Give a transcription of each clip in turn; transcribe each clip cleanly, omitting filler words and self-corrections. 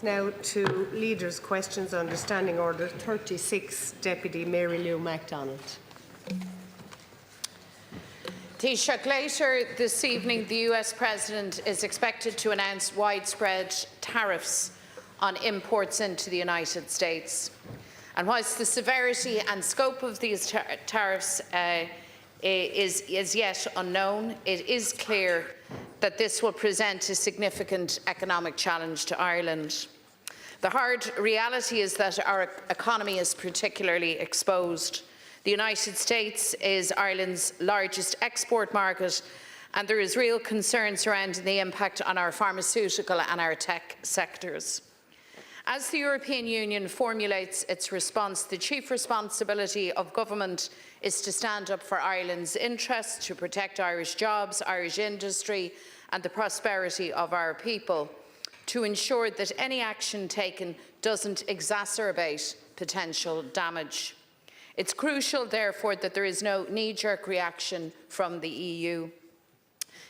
Now to Leaders' Questions under Standing Order 36, Deputy MaryLouMcDonald. Taoiseach, later this evening the US President is expected to announce widespread tariffs on imports into the United States. And whilst the severity and scope of these tariffs is yet unknown, it is clear that this will present a significant economic challenge to Ireland. The hard reality is that our economy is particularly exposed. The United States is Ireland's largest export market, and there is real concern surrounding the impact on our pharmaceutical and our tech sectors. As the European Union formulates its response, the chief responsibility of government is to stand up for Ireland's interests, to protect Irish jobs, Irish industry and the prosperity of our people, to ensure that any action taken doesn't exacerbate potential damage. It's crucial, therefore, that there is no knee-jerk reaction from the EU.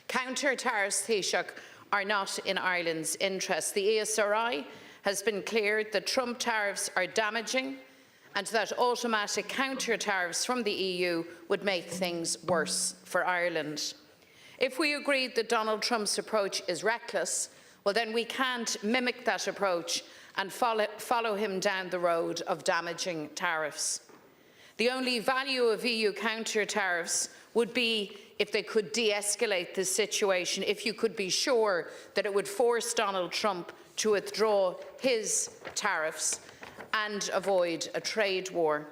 Counter-tariffs, Taoiseach, are not in Ireland's interest. The ESRI has been clear that Trump tariffs are damaging and that automatic counter-tariffs from the EU would make things worse for Ireland. If we agreed that Donald Trump's approach is reckless, well then we can't mimic that approach and follow him down the road of damaging tariffs. The only value of EU counter-tariffs would be if they could de-escalate the situation, if you could be sure that it would force Donald Trump to withdraw his tariffs and avoid a trade war.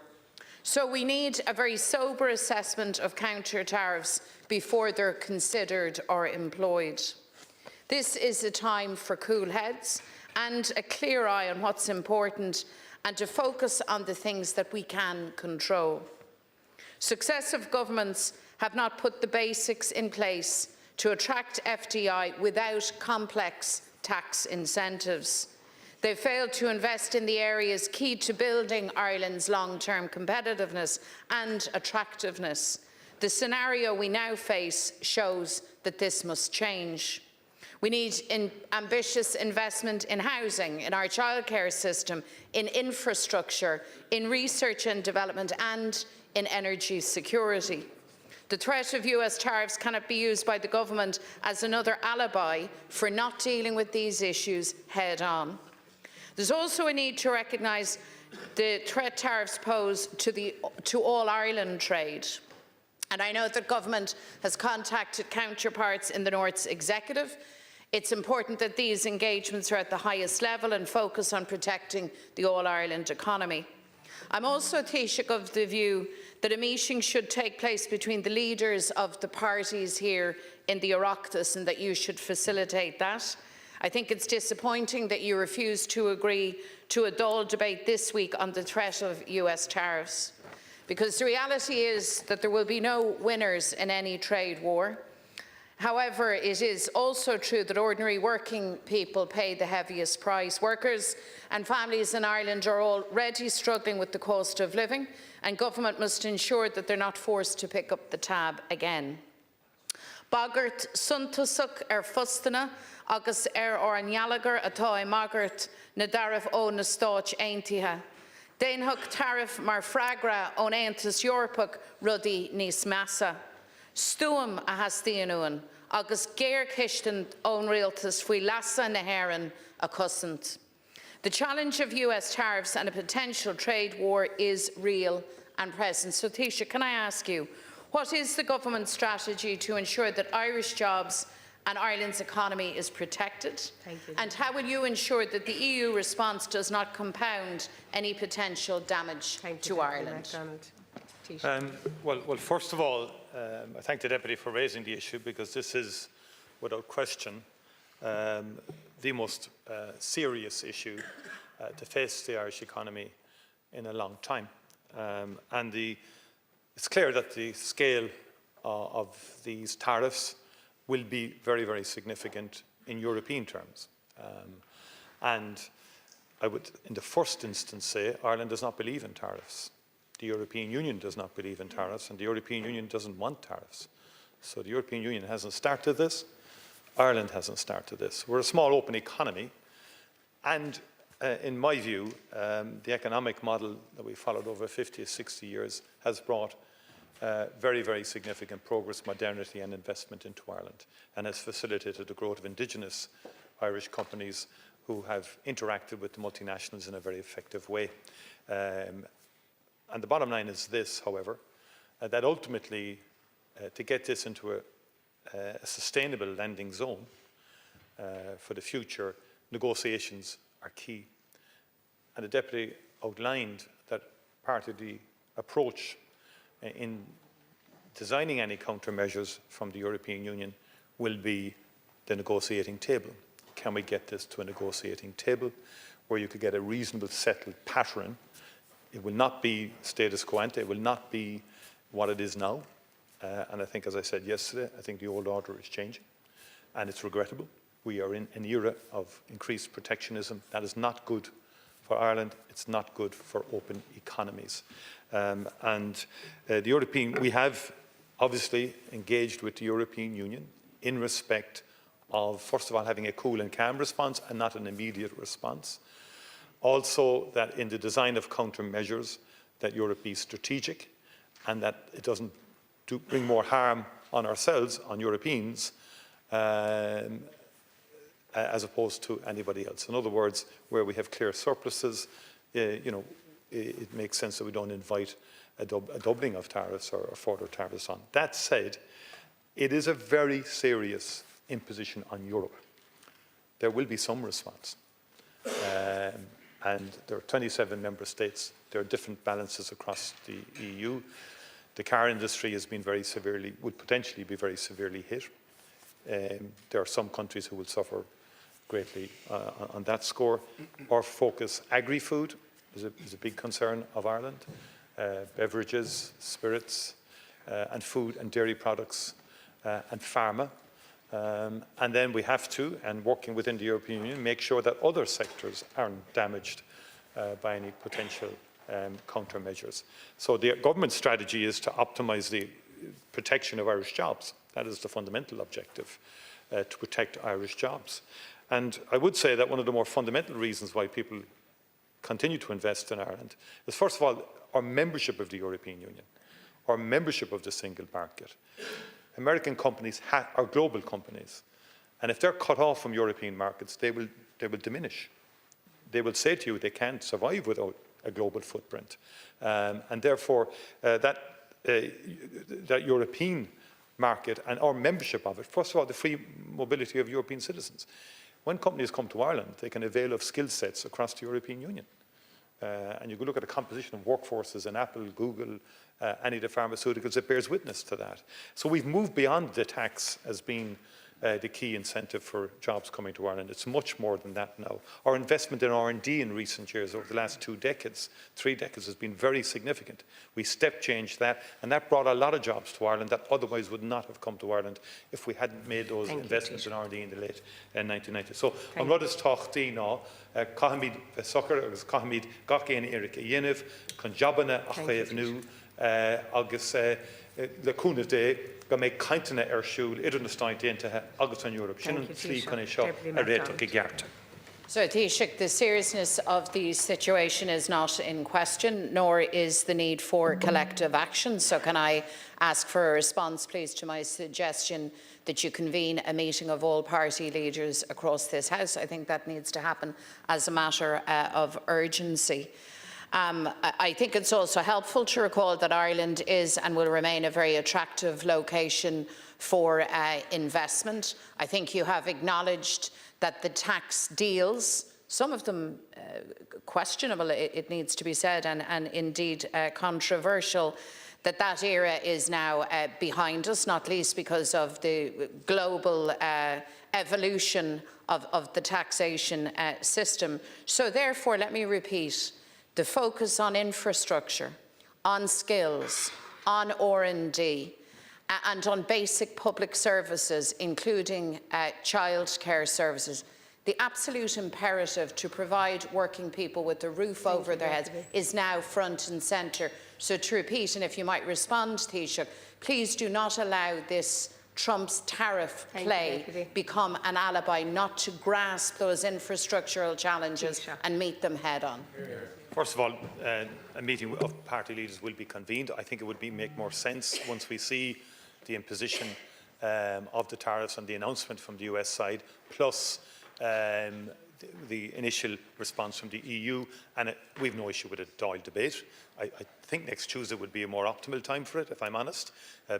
So we need a very sober assessment of counter-tariffs before they're considered or employed. This is a time for cool heads and a clear eye on what's important and to focus on the things that we can control. Successive governments have not put the basics in place to attract FDI without complex tax incentives. They failed to invest in the areas key to building Ireland's long-term competitiveness and attractiveness. The scenario we now face shows that this must change. We need ambitious investment in housing, in our childcare system, in infrastructure, in research and development, and in energy security. The threat of US tariffs cannot be used by the government as another alibi for not dealing with these issues head-on. There's also a need to recognise the threat tariffs pose to all Ireland trade. And I know that government has contacted counterparts in the North's executive. It's important that these engagements are at the highest level and focus on protecting the all-Ireland economy. I'm also, Taoiseach, of the view that a meeting should take place between the leaders of the parties here in the Oireachtas and that you should facilitate that. I think it's disappointing that you refuse to agree to a dull debate this week on the threat of US tariffs, because the reality is that there will be no winners in any trade war. However, it is also true that ordinary working people pay the heaviest price. Workers and families in Ireland are already struggling with the cost of living, and government must ensure that they're not forced to pick up the tab again. Bagart suntasach fustana agus an nealagar atá magart na daraibh ó na Stáit Aontaithe. Déanthug tariff mar freagra ón Aontas Eorpach rudaí níos measa. Stuam a hastíonúin agus géir chistan ón rialtas faoi leasa na hÉireann a cosint. The challenge of US tariffs and a potential trade war is real and present. So, Taoiseach, can I ask you, what is the government's strategy to ensure that Irish jobs and Ireland's economy is protected? Thank you. And how will you ensure that the EU response does not compound any potential damage to Ireland? Well, first of all, I thank the Deputy for raising the issue, because this is, without question, the most serious issue to face the Irish economy in a long time. It's clear that the scale of these tariffs will be very, very significant in European terms. And I would, in the first instance, say Ireland does not believe in tariffs. The European Union does not believe in tariffs, and the European Union doesn't want tariffs. So the European Union hasn't started this. Ireland hasn't started this. We're a small open economy, And in my view, the economic model that we followed over 50 or 60 years has brought very, very significant progress, modernity and investment into Ireland, and has facilitated the growth of indigenous Irish companies who have interacted with the multinationals in a very effective way. And the bottom line is this, however, that ultimately to get this into a sustainable lending zone for the future, negotiations are key. And the Deputy outlined that part of the approach in designing any countermeasures from the European Union will be the negotiating table. Can we get this to a negotiating table where you could get a reasonable settled pattern? It will not be status quo ante, it will not be what it is now. And I think, as I said yesterday, I think the old order is changing, and it's regrettable. We are in an era of increased protectionism. That is not good for Ireland. It's not good for open economies. We have obviously engaged with the European Union in respect of, first of all, having a cool and calm response and not an immediate response. Also, that in the design of countermeasures, that Europe be strategic and that it doesn't bring more harm on ourselves, on Europeans, as opposed to anybody else. In other words, where we have clear surpluses, it makes sense that we don't invite a doubling of tariffs or further tariffs on. That said, it is a very serious imposition on Europe. There will be some response. And there are 27 member states. There are different balances across the EU. The car industry has been would potentially be very severely hit. There are some countries who will suffer greatly on that score. Our focus, agri-food, is a big concern of Ireland. Beverages, spirits, and food and dairy products, and pharma. And then we have to, and working within the European Union, make sure that other sectors aren't damaged by any potential countermeasures. So the government strategy is to optimise the protection of Irish jobs. That is the fundamental objective, to protect Irish jobs. And I would say that one of the more fundamental reasons why people continue to invest in Ireland is, first of all, our membership of the European Union, our membership of the single market. American companies are global companies, and if they're cut off from European markets, they will diminish. They will say to you they can't survive without a global footprint, and therefore that European market and our membership of it. First of all, the free mobility of European citizens. When companies come to Ireland, they can avail of skill sets across the European Union. And you can look at the composition of workforces in Apple, Google, any of the pharmaceuticals, it bears witness to that. So we've moved beyond the tax as being the key incentive for jobs coming to Ireland. It's much more than that now. Our investment in R&D in recent years, over the last 3 decades, has been very significant. We step changed that, and that brought a lot of jobs to Ireland that otherwise would not have come to Ireland if we hadn't made those investments in R&D in the late 1990s. So, an rud is tochtaí ná, caithimid sochar agus caithimid gach éana Eric a dhéanamh, chun jobbanna a chéamh nú, agus le cúna dé go méid cainteanna ar siúl idir na stáit déantaithe agus an Europe. Sin an trí chun é seo a réiteach I gceart. So, Taoiseach, the seriousness of the situation is not in question, nor is the need for collective action. So can I ask for a response, please, to my suggestion that you convene a meeting of all party leaders across this House? I think that needs to happen as a matter of urgency. I think it's also helpful to recall that Ireland is and will remain a very attractive location for investment. I think you have acknowledged that the tax deals, some of them questionable, it needs to be said, and indeed controversial, that era is now behind us, not least because of the global evolution of the taxation system. So therefore, let me repeat, the focus on infrastructure, on skills, on R&D, and on basic public services, including childcare services. The absolute imperative to provide working people with a roof over their heads is now front and centre. So to repeat, and if you might respond, Taoiseach, please do not allow this Trump's tariff Thank you, play Deputy. become an alibi not to grasp those infrastructural challenges and meet them head on? First of all, a meeting of party leaders will be convened. I think it would make more sense once we see the imposition of the tariffs and the announcement from the US side, plus the initial response from the EU, and we have no issue with a Dáil debate. I think next Tuesday would be a more optimal time for it, if I'm honest,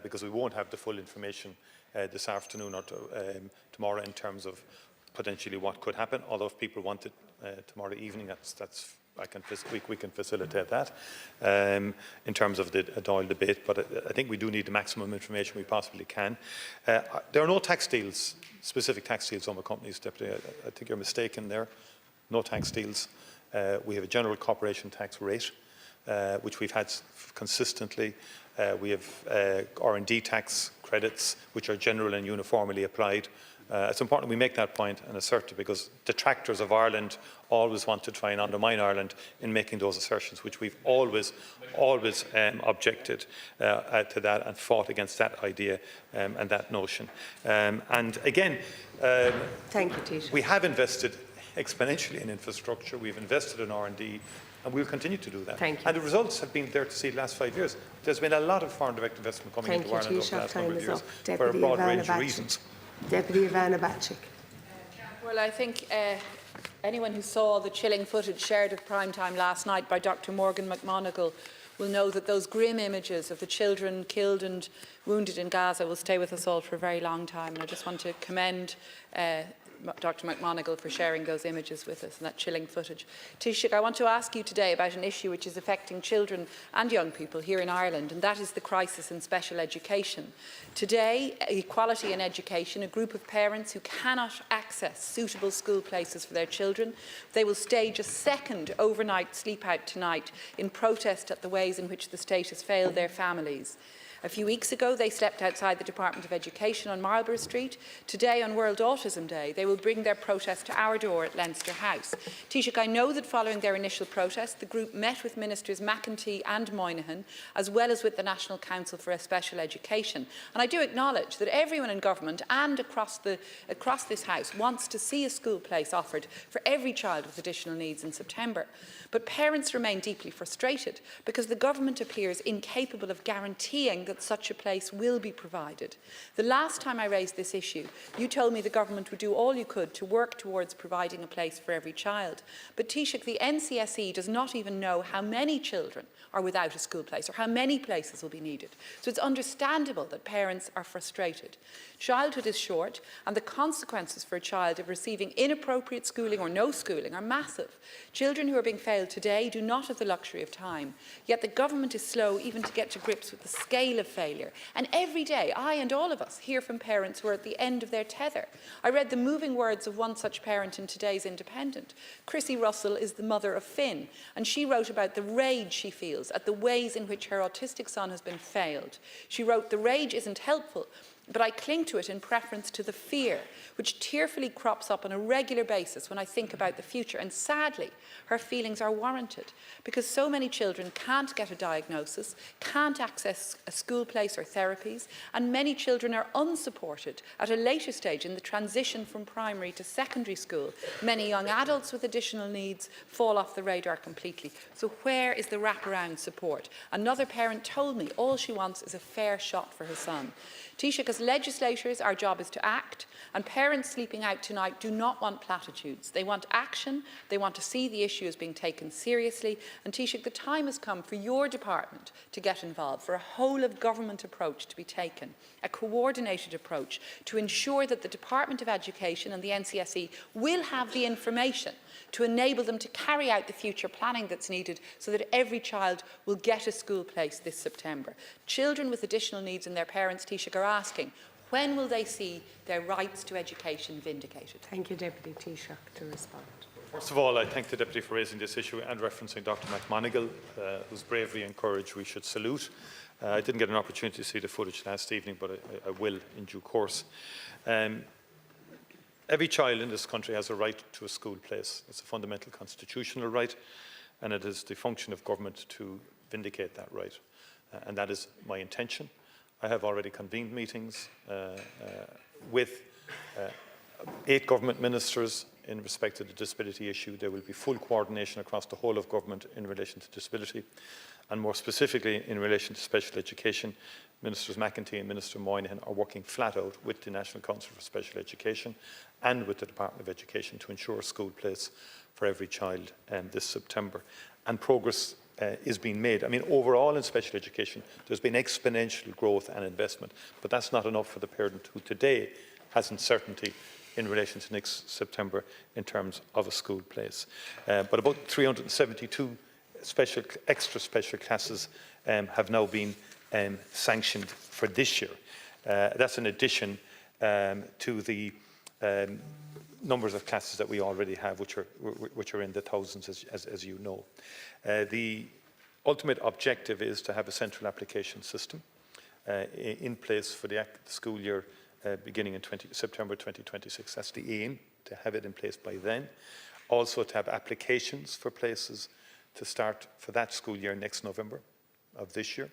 because we won't have the full information this afternoon or tomorrow in terms of potentially what could happen. Although if people want it tomorrow evening, we can facilitate that in terms of the Dáil debate. But I think we do need the maximum information we possibly can. There are no tax deals, specific tax deals on the companies, Deputy. I think you're mistaken there. No tax deals. We have a general corporation tax rate, which we've had consistently. We have R&D tax credits, which are general and uniformly applied. It's important we make that point and assert it, because detractors of Ireland always want to try and undermine Ireland in making those assertions, which we've always objected to that and fought against that idea and that notion. And again, thank you, Taoiseach. We have invested exponentially in infrastructure. We've invested in R&D. And we'll continue to do that. Thank you. And the results have been there to see the last 5 years. There's been a lot of foreign direct investment coming into Ireland over the last number of years for a broad range of reasons. Deputy Ivana Bacik. Well, I think anyone who saw the chilling footage shared at prime time last night by Dr. Morgan McMonagall will know that those grim images of the children killed and wounded in Gaza will stay with us all for a very long time. And I just want to commend Dr. McMonagall for sharing those images with us and that chilling footage. Taoiseach, I want to ask you today about an issue which is affecting children and young people here in Ireland, and that is the crisis in special education. Today, Equality in Education, a group of parents who cannot access suitable school places for their children, they will stage a second overnight sleep out tonight in protest at the ways in which the state has failed their families. A few weeks ago, they slept outside the Department of Education on Marlborough Street. Today, on World Autism Day, they will bring their protest to our door at Leinster House. Taoiseach, I know that following their initial protest, the group met with Ministers McEntee and Moynihan, as well as with the National Council for Special Education. And I do acknowledge that everyone in government and across this House wants to see a school place offered for every child with additional needs in September. But parents remain deeply frustrated because the government appears incapable of guaranteeing that such a place will be provided. The last time I raised this issue, you told me the government would do all you could to work towards providing a place for every child. But Taoiseach, the NCSE does not even know how many children are without a school place or how many places will be needed. So it's understandable that parents are frustrated. Childhood is short, and the consequences for a child of receiving inappropriate schooling or no schooling are massive. Children who are being failed today do not have the luxury of time, yet the government is slow even to get to grips with the scale of failure. And every day, I and all of us hear from parents who are at the end of their tether. I read the moving words of one such parent in today's Independent. Chrissy Russell is the mother of Finn, and she wrote about the rage she feels at the ways in which her autistic son has been failed. She wrote, "The rage isn't helpful, but I cling to it in preference to the fear, which tearfully crops up on a regular basis when I think about the future." And sadly, her feelings are warranted, because so many children can't get a diagnosis, can't access a school place or therapies, and many children are unsupported at a later stage in the transition from primary to secondary school. Many young adults with additional needs fall off the radar completely. So where is the wraparound support? Another parent told me all she wants is a fair shot for her son. Taoiseach, as legislators, our job is to act, and parents sleeping out tonight do not want platitudes. They want action, they want to see the issue as being taken seriously, and Taoiseach, the time has come for your department to get involved, for a whole-of-government approach to be taken, a coordinated approach to ensure that the Department of Education and the NCSE will have the information to enable them to carry out the future planning that's needed so that every child will get a school place this September. Children with additional needs and their parents, Taoiseach, are asking, when will they see their rights to education vindicated? Thank you, Deputy Taoiseach, to respond. First of all, I thank the Deputy for raising this issue and referencing Dr. McMonagall, whose bravery and courage we should salute. I didn't get an opportunity to see the footage last evening, but I will in due course. Every child in this country has a right to a school place. It's a fundamental constitutional right, and it is the function of government to vindicate that right. And that is my intention. I have already convened meetings with 8 government ministers in respect to the disability issue. There will be full coordination across the whole of government in relation to disability, and more specifically in relation to special education. Ministers McEntee and Minister Moynihan are working flat out with the National Council for Special Education and with the Department of Education to ensure a school place for every child this September. And progress is being made. I mean, overall in special education, there's been exponential growth and investment, but that's not enough for the parent who today has uncertainty in relation to next September in terms of a school place. But about 372 extra special classes have now been sanctioned for this year. That's in addition to the numbers of classes that we already have, which are in the thousands, as you know. The ultimate objective is to have a central application system in place for the school year beginning in September 2026. That's the aim, to have it in place by then. Also to have applications for places to start for that school year next November of this year.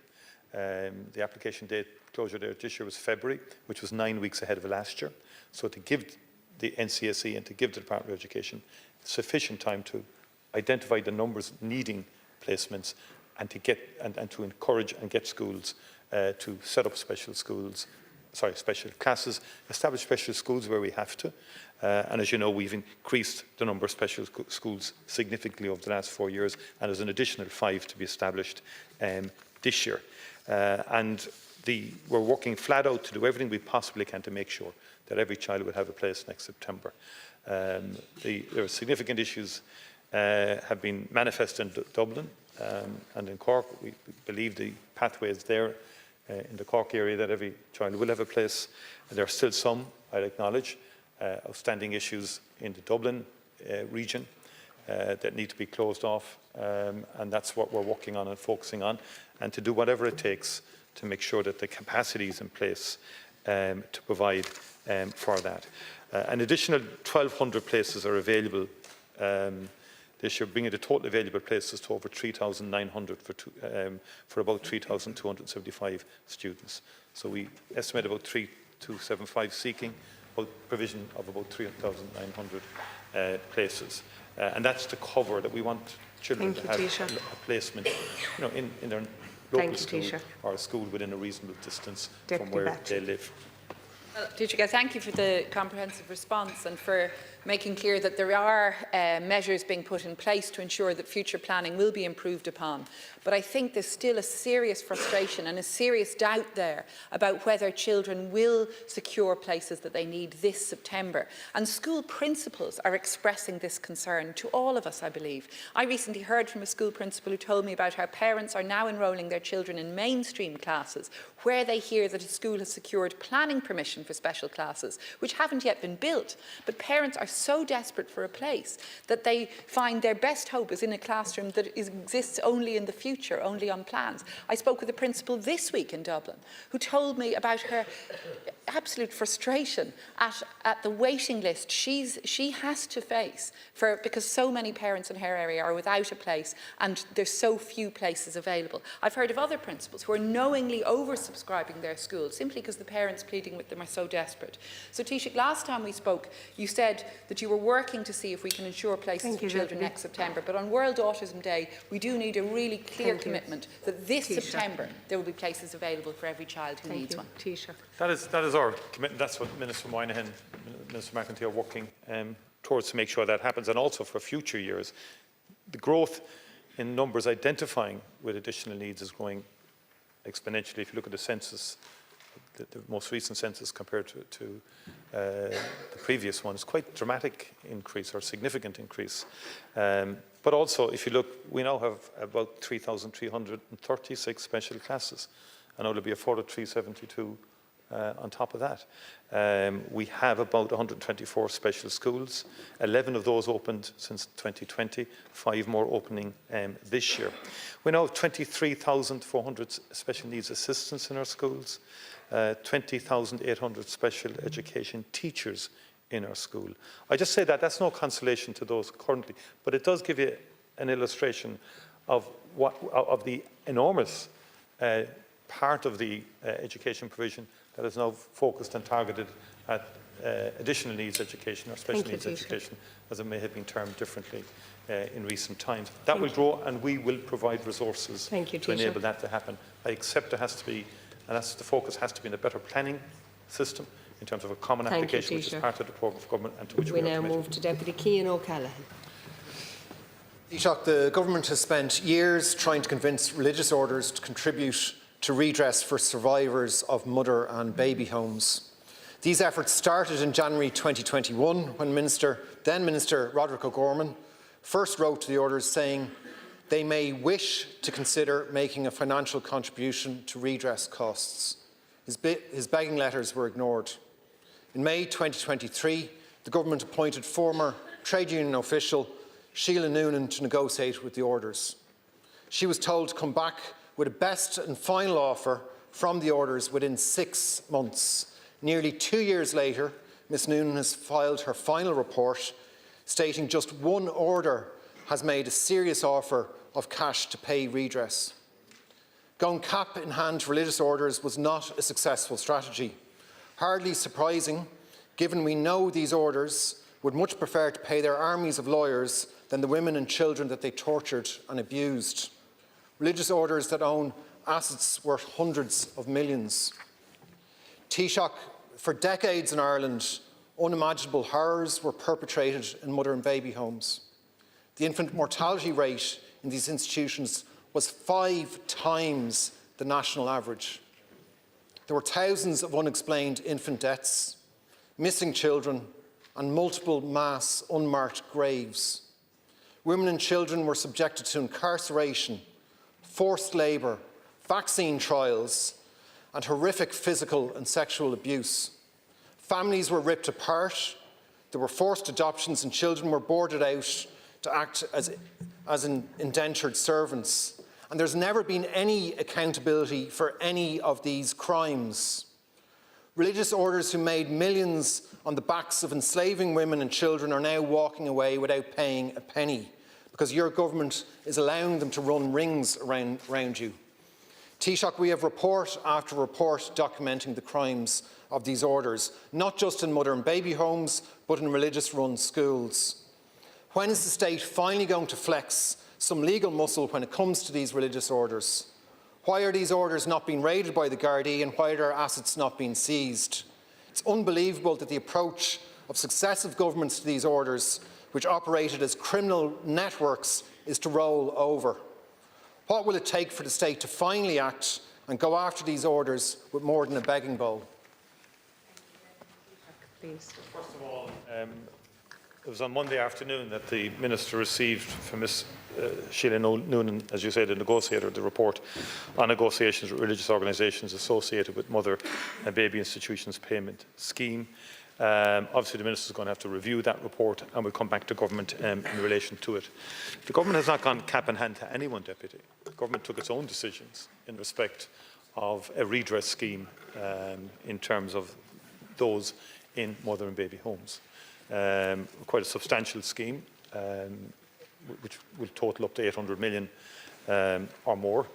The application date, closure date this year was February, which was 9 weeks ahead of last year. So to give the NCSE and to give the Department of Education sufficient time to identify the numbers needing placements and to get and to encourage and get schools to set up special classes, establish special schools where we have to. And as you know, we've increased the number of special schools significantly over the last 4 years, and there's an additional 5 to be established this year. We're working flat out to do everything we possibly can to make sure that every child will have a place next September. There are significant issues have been manifested in Dublin and in Cork. We believe the pathway is there in the Cork area that every child will have a place. There are still some, I acknowledge, outstanding issues in the Dublin region that need to be closed off, and that's what we're working on and focusing on, and to do whatever it takes to make sure that the capacity is in place to provide for that. An additional 1,200 places are available this year, bringing the total available places to over 3,900 for about 3,275 students. So we estimate about 3,275 seeking, about provision of about 3,900 places. And that's to cover that we want children to have a placement, in their local school or a school within a reasonable distance from where they live. Well, Taoiseach, thank you for the comprehensive response and for making clear that there are measures being put in place to ensure that future planning will be improved upon. But I think there's still a serious frustration and a serious doubt there about whether children will secure places that they need this September. And school principals are expressing this concern to all of us, I believe. I recently heard from a school principal who told me about how parents are now enrolling their children in mainstream classes where they hear that a school has secured planning permission for special classes, which haven't yet been built. But parents are so desperate for a place that they find their best hope is in a classroom that exists only in the future, only on plans. I spoke with a principal this week in Dublin who told me about her absolute frustration at the waiting list she has to face because so many parents in her area are without a place and there's so few places available. I've heard of other principals who are knowingly oversubscribing their schools simply because the parents pleading with them are so desperate. So Taoiseach, last time we spoke, you said that you were working to see if we can ensure places for children next September. But on World Autism Day, we do need a really clear commitment that this September there will be places available for every child who needs one. That is our commitment. That's what Minister Moynihan, Minister McEntee are working towards to make sure that happens, and also for future years. The growth in numbers identifying with additional needs is growing exponentially. If you look at the census, the most recent census compared to the previous one, is quite dramatic increase or significant increase. But also, if you look, we now have about 3,336 special classes, and there will be a further 372 on top of that. We have about 124 special schools. 11 of those opened since 2020, 5 more opening this year. We now have 23,400 special needs assistants in our schools, 20,800 special education teachers in our school. I just say that's no consolation to those currently, but it does give you an illustration of the enormous part of the education provision that is now focused and targeted at additional needs education or special needs education, as it may have been termed differently in recent times. That will grow, and we will provide resources to enable that to happen. I accept there has to be, and that's the focus, has to be in a better planning system in terms of a common application, which is part of the programme of government and to which we are now committed. move to Deputy Cian O'Callaghan. Taoiseach, the government has spent years trying to convince religious orders to contribute to redress for survivors of mother and baby homes. These efforts started in January 2021 when then Minister Roderick O'Gorman first wrote to the orders saying they may wish to consider making a financial contribution to redress costs. His begging letters were ignored. In May 2023, the government appointed former trade union official Sheila Noonan to negotiate with the orders. She was told to come back with a best and final offer from the orders within 6 months. Nearly 2 years later, Ms Noonan has filed her final report stating just one order has made a serious offer of cash to pay redress. Going cap in hand to religious orders was not a successful strategy. Hardly surprising, given we know these orders would much prefer to pay their armies of lawyers than the women and children that they tortured and abused. Religious orders that own assets worth hundreds of millions. Taoiseach, for decades in Ireland, unimaginable horrors were perpetrated in mother and baby homes. The infant mortality rate in these institutions was 5 times the national average. There were thousands of unexplained infant deaths, missing children, and multiple mass unmarked graves. Women and children were subjected to incarceration, forced labour, vaccine trials, and horrific physical and sexual abuse. Families were ripped apart, there were forced adoptions, and children were boarded out to act as indentured servants. And there's never been any accountability for any of these crimes. Religious orders who made millions on the backs of enslaving women and children are now walking away without paying a penny because your government is allowing them to run rings around you. Taoiseach, we have report after report documenting the crimes of these orders, not just in mother and baby homes, but in religious-run schools. When is the state finally going to flex some legal muscle when it comes to these religious orders? Why are these orders not being raided by the Gardaí, and why are their assets not being seized? It's unbelievable that the approach of successive governments to these orders, which operated as criminal networks, is to roll over. What will it take for the state to finally act and go after these orders with more than a begging bowl? Please. First of all, it was on Monday afternoon that the Minister received from Ms Sheila Noonan, as you say, the negotiator, the report on negotiations with religious organisations associated with mother and baby institutions payment scheme. Obviously, the Minister is going to have to review that report and will come back to government in relation to it. The government has not gone cap in hand to anyone, Deputy. The government took its own decisions in respect of a redress scheme in terms of those in mother and baby homes. Quite a substantial scheme, which will total up to 800 million or more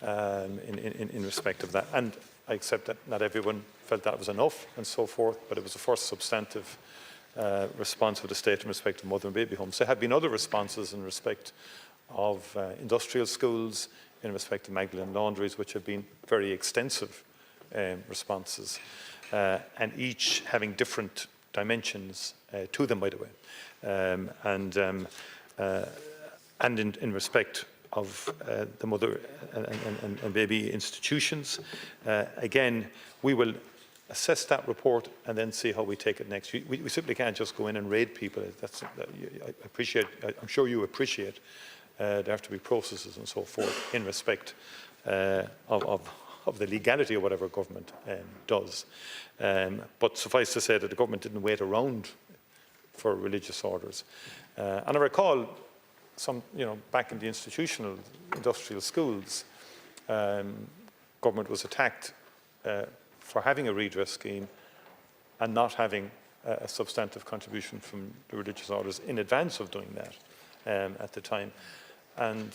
in respect of that. And I accept that not everyone felt that was enough and so forth, but it was the first substantive response of the state in respect of mother and baby homes. There have been other responses in respect of industrial schools, in respect of Magdalene laundries, which have been very extensive responses, and each having different dimensions to them, by the way. And in respect of the mother and baby institutions, again, we will assess that report and then see how we take it next. We simply can't just go in and raid people. I'm sure you appreciate there have to be processes and so forth in respect of the legality of whatever government does. But suffice to say that the government didn't wait around for religious orders. And I recall back in the institutional industrial schools, government was attacked for having a redress scheme and not having a substantive contribution from the religious orders in advance of doing that at the time. And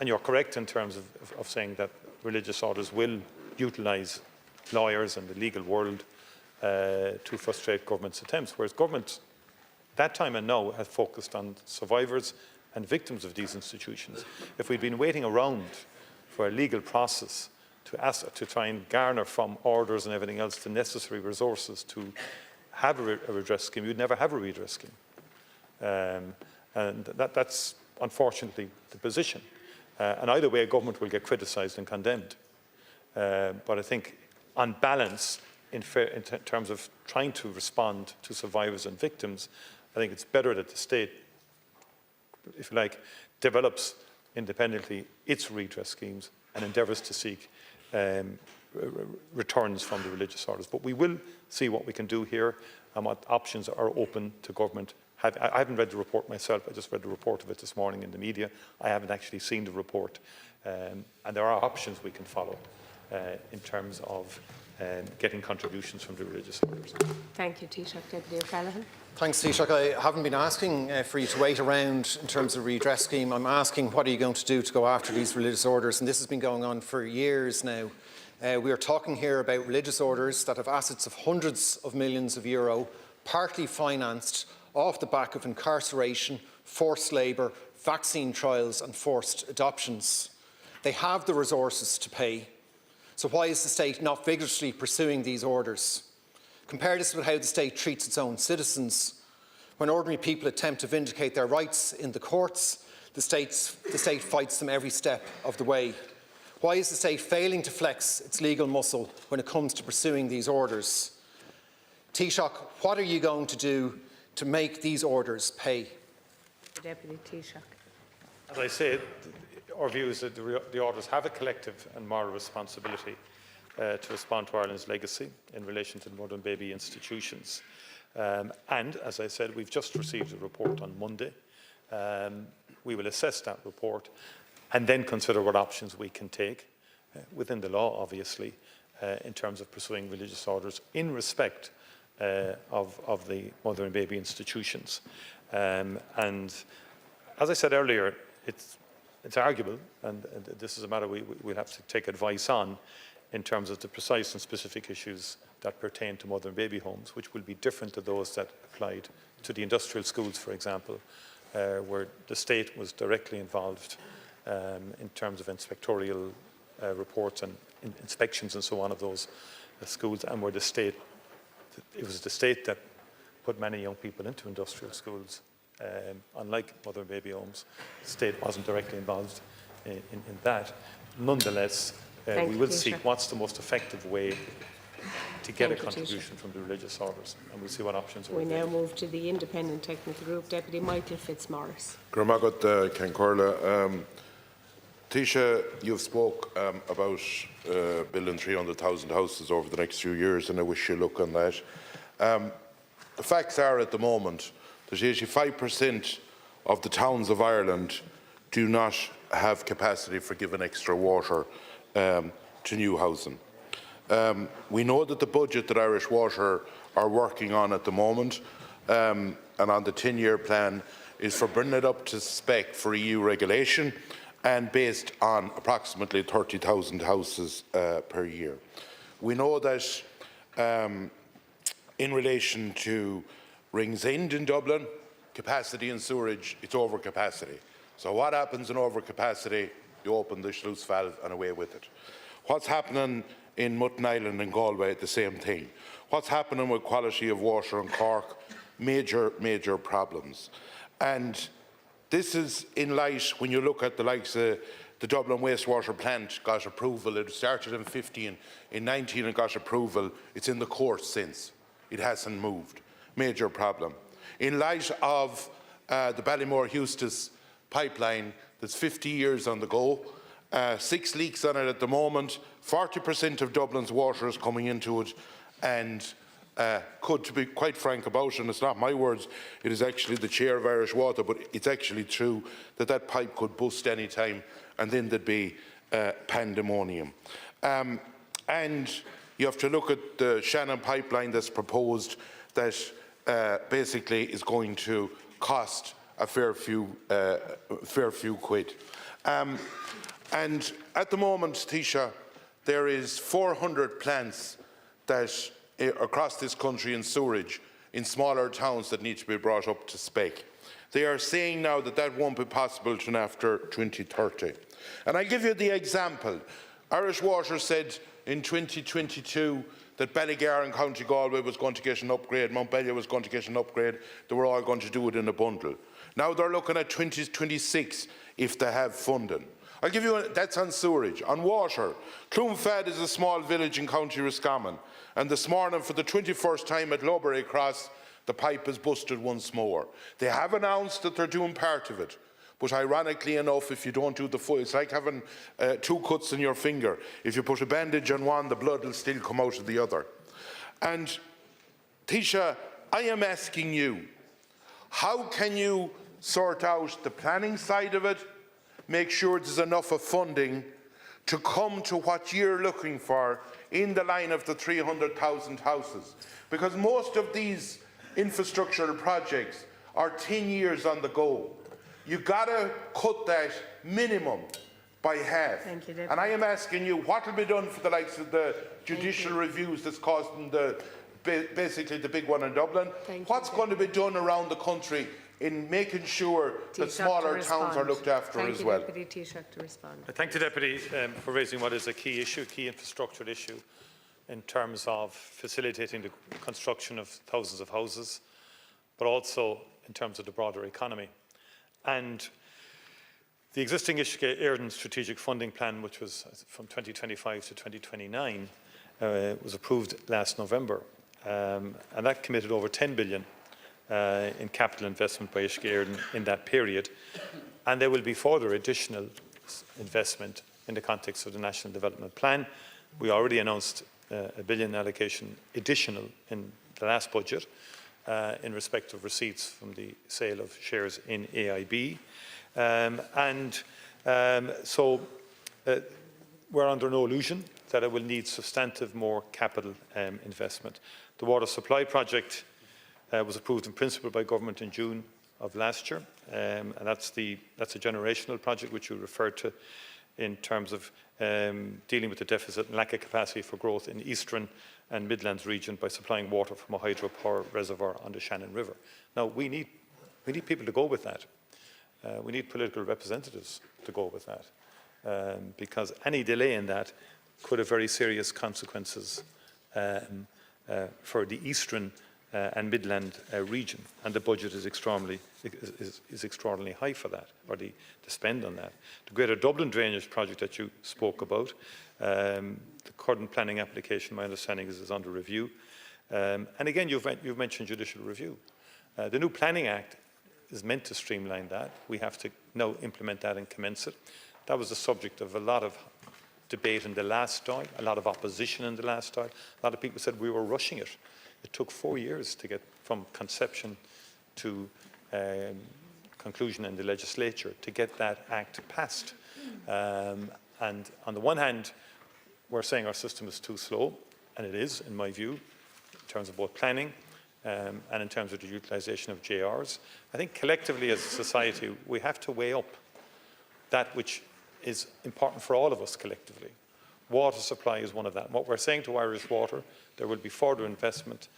you're correct in terms of saying that religious orders will utilise lawyers and the legal world to frustrate government's attempts, whereas government, that time and now, has focused on survivors and victims of these institutions. If we'd been waiting around for a legal process to try and garner from orders and everything else the necessary resources to have a redress scheme, you'd never have a redress scheme. And that's unfortunately the position. And either way, government will get criticised and condemned. But I think, on balance, in terms of trying to respond to survivors and victims, I think it's better that the state, if you like, develops independently its redress schemes and endeavours to seek returns from the religious orders. But we will see what we can do here and what options are open to government. I haven't read the report myself. I just read the report of it this morning in the media. I haven't actually seen the report. And there are options we can follow in terms of getting contributions from the religious orders. Thank you, Taoiseach. Deputy O'Callaghan. Thanks, Taoiseach. I haven't been asking for you to wait around in terms of redress scheme. I'm asking, what are you going to do to go after these religious orders? And this has been going on for years now. We are talking here about religious orders that have assets of hundreds of millions of euro, partly financed off the back of incarceration, forced labour, vaccine trials and forced adoptions. They have the resources to pay. So why is the state not vigorously pursuing these orders? Compare this with how the state treats its own citizens. When ordinary people attempt to vindicate their rights in the courts, the state fights them every step of the way. Why is the state failing to flex its legal muscle when it comes to pursuing these orders? Taoiseach, what are you going to do to make these orders pay? The Deputy Taoiseach. As I said, our view is that the orders have a collective and moral responsibility to respond to Ireland's legacy in relation to the mother and baby institutions. And, as I said, we've just received a report on Monday. We will assess that report and then consider what options we can take, within the law, obviously, in terms of pursuing religious orders in respect of the mother and baby institutions. And, as I said earlier, it's arguable, and this is a matter we'll have to take advice on, in terms of the precise and specific issues that pertain to mother and baby homes, which will be different to those that applied to the industrial schools, for example, where the state was directly involved in terms of inspectorial reports and inspections and so on of those schools, and where it was the state that put many young people into industrial schools. Unlike mother and baby homes, the state wasn't directly involved in that. Nonetheless, we will seek what's the most effective way to get a contribution from the religious orders, and we'll see what options are We now available. move to the Independent Technical Group. Deputy Michael Fitzmaurice. Gramagat Cancorla. Taoiseach, you've spoke about building 300,000 houses over the next few years, and I wish you luck on that. The facts are, at the moment, that 85% of the towns of Ireland do not have capacity for giving extra water to new housing. We know that the budget that Irish Water are working on at the moment, and on the 10-year plan, is for bringing it up to spec for EU regulation, and based on approximately 30,000 houses per year. We know that in relation to Ringsend in Dublin, capacity in sewerage, it's over capacity. So what happens in overcapacity? You open the sluice valve and away with it. What's happening in Mutton Island and Galway? The same thing. What's happening with quality of water in Cork? Major problems. And this is in light, when you look at the likes of the Dublin wastewater plant got approval. It started in 15, in 19 it got approval. It's in the courts since. It hasn't moved. Major problem. In light of the Ballymore-Eustis pipeline that's 50 years on the go, 6 leaks on it at the moment, 40% of Dublin's water is coming into it, and to be quite frank about it, and it's not my words, it is actually the chair of Irish Water, but it's actually true that that pipe could bust any time, and then there'd be pandemonium. And you have to look at the Shannon pipeline that's proposed that basically is going to cost a fair few quid. And at the moment, Taoiseach, there is 400 plants that across this country in sewerage in smaller towns that need to be brought up to spec. They are saying now that that won't be possible until after 2030. And I give you the example. Irish Water said in 2022 that Ballygar and County Galway was going to get an upgrade, Montpellier was going to get an upgrade, they were all going to do it in a bundle. Now they're looking at 2026 if they have funding. I'll give you, that's on sewerage. On water, Clonfad is a small village in County Roscommon, and this morning for the 21st time at Lowbury Cross, the pipe is busted once more. They have announced that they're doing part of it, but ironically enough, if you don't do the full, it's like having 2 cuts in your finger. If you put a bandage on one, the blood will still come out of the other. And Taoiseach, I am asking you, how can you sort out the planning side of it, make sure there's enough of funding to come to what you're looking for in the line of the 300,000 houses? Because most of these infrastructural projects are 10 years on the go. You've got to cut that minimum by half. Thank you, Deputy. And I am asking you, what will be done for the likes of the judicial reviews that's costing basically the big one in Dublin? What's going to be done around the country in making sure that smaller towns are looked after as well? Thank you, Deputy Taoiseach, to respond. Thank the Deputy for raising what is a key issue, key infrastructural issue in terms of facilitating the construction of thousands of houses, but also in terms of the broader economy. And the existing Éireann strategic funding plan, which was from 2025 to 2029, was approved last November. And that committed over 10 billion in capital investment by Éireann in that period. And there will be further additional investment in the context of the National Development Plan. We already announced a billion allocation additional in the last budget in respect of receipts from the sale of shares in AIB. So we're under no illusion that it will need substantive more capital investment. The water supply project was approved in principle by government in June of last year, and that's a generational project which you referred to in terms of dealing with the deficit and lack of capacity for growth in the Eastern and Midlands region by supplying water from a hydropower reservoir on the Shannon River. Now, we need people to go with that. We need political representatives to go with that, because any delay in that could have very serious consequences for the Eastern and Midland region, and the budget is extraordinarily high for that, or the spend on that. The Greater Dublin Drainage project that you spoke about, the current planning application, my understanding is under review. And again, you've mentioned judicial review. The new Planning Act is meant to streamline that. We have to now implement that and commence it. That was the subject of a lot of debate in the last time, a lot of opposition in the last time. A lot of people said we were rushing it. It took 4 years to get from conception to conclusion in the legislature to get that act passed. And on the one hand, we're saying our system is too slow, and it is, in my view, in terms of both planning and in terms of the utilisation of JRs. I think collectively as a society, we have to weigh up that which is important for all of us collectively. Water supply is one of that. What we're saying to Irish Water, there will be further investment,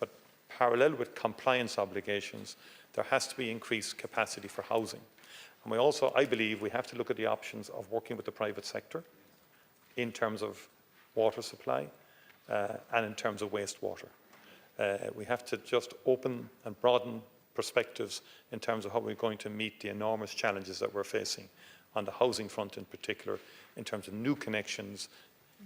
but parallel with compliance obligations, there has to be increased capacity for housing. And we also, I believe, we have to look at the options of working with the private sector in terms of water supply and in terms of wastewater. We have to just open and broaden perspectives in terms of how we're going to meet the enormous challenges that we're facing on the housing front in particular, in terms of new connections,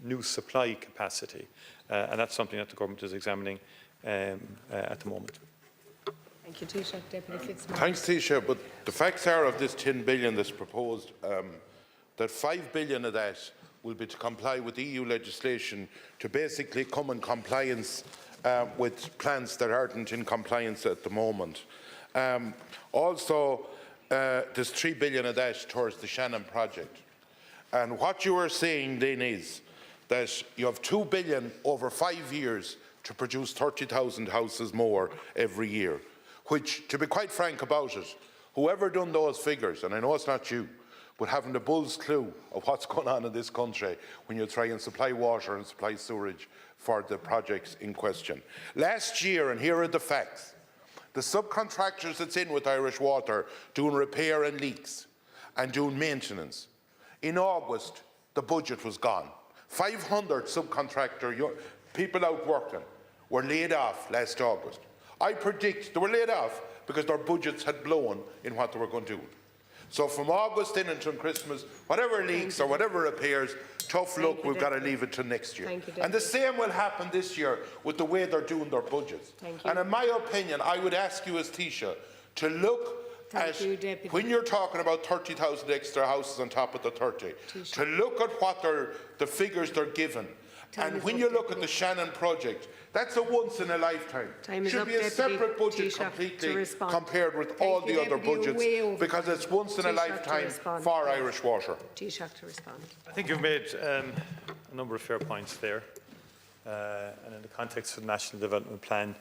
new supply capacity. And that's something that the government is examining at the moment. Thank you, Taoiseach. Deputy Fitzmaurice. Thanks, Taoiseach. But the facts are of this 10 billion that's proposed, that 5 billion of that will be to comply with EU legislation to basically come in compliance with plans that aren't in compliance at the moment. Also, there's 3 billion of that towards the Shannon project. And what you are saying then is that you have 2 billion over 5 years to produce 30,000 houses more every year, which, to be quite frank about it, whoever done those figures, and I know it's not you, but having the bull's clue of what's going on in this country when you try and supply water and supply sewerage for the projects in question. Last year, and here are the facts, the subcontractors that's in with Irish Water doing repair and leaks and doing maintenance, in August, the budget was gone. 500 subcontractor people out working were laid off last August. I predict they were laid off because their budgets had blown in what they were going to do. So from August in until Christmas, whatever leaks or whatever repairs, tough luck, we've got to leave it to next year. And the same will happen this year with the way they're doing their budgets. And in my opinion, I would ask you as Taoiseach to look at, when you're talking about 30,000 extra houses on top of the 30, to look at what the figures they're given. And when you look at the Shannon project, that's a once in a lifetime. Should be a separate budget completely compared with all the other budgets, because it's once in a lifetime for Irish Water. Taoiseach to respond. I think you've made a number of fair points there. And in the context of the National Development Plan,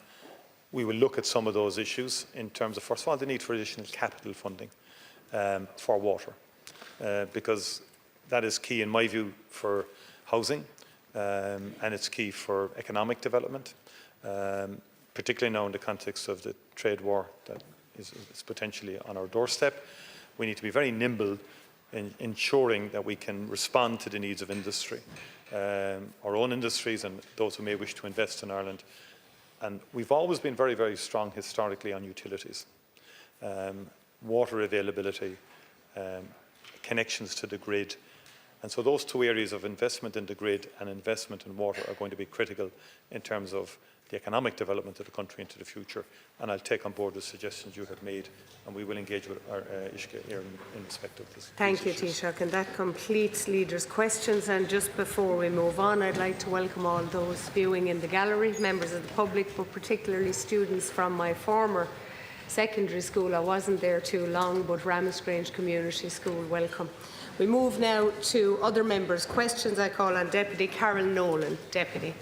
we will look at some of those issues in terms of, first of all, the need for additional capital funding for water, because that is key, in my view, for housing, and it's key for economic development, particularly now in the context of the trade war that is potentially on our doorstep. We need to be very nimble in ensuring that we can respond to the needs of industry, our own industries and those who may wish to invest in Ireland. And we've always been very, very strong historically on utilities, water availability, connections to the grid. And so those two areas of investment in the grid and investment in water are going to be critical in terms of the economic development of the country into the future. And I'll take on board the suggestions you have made, and we will engage with our Ishka here in respect of this. Thank you, Taoiseach. And that completes leaders' questions. And just before we move on, I'd like to welcome all those viewing in the gallery, members of the public, but particularly students from my former secondary school. I wasn't there too long, but Ramsgrange Community School, welcome. We move now to other members' questions. I call on Deputy Carol Nolan. Deputy.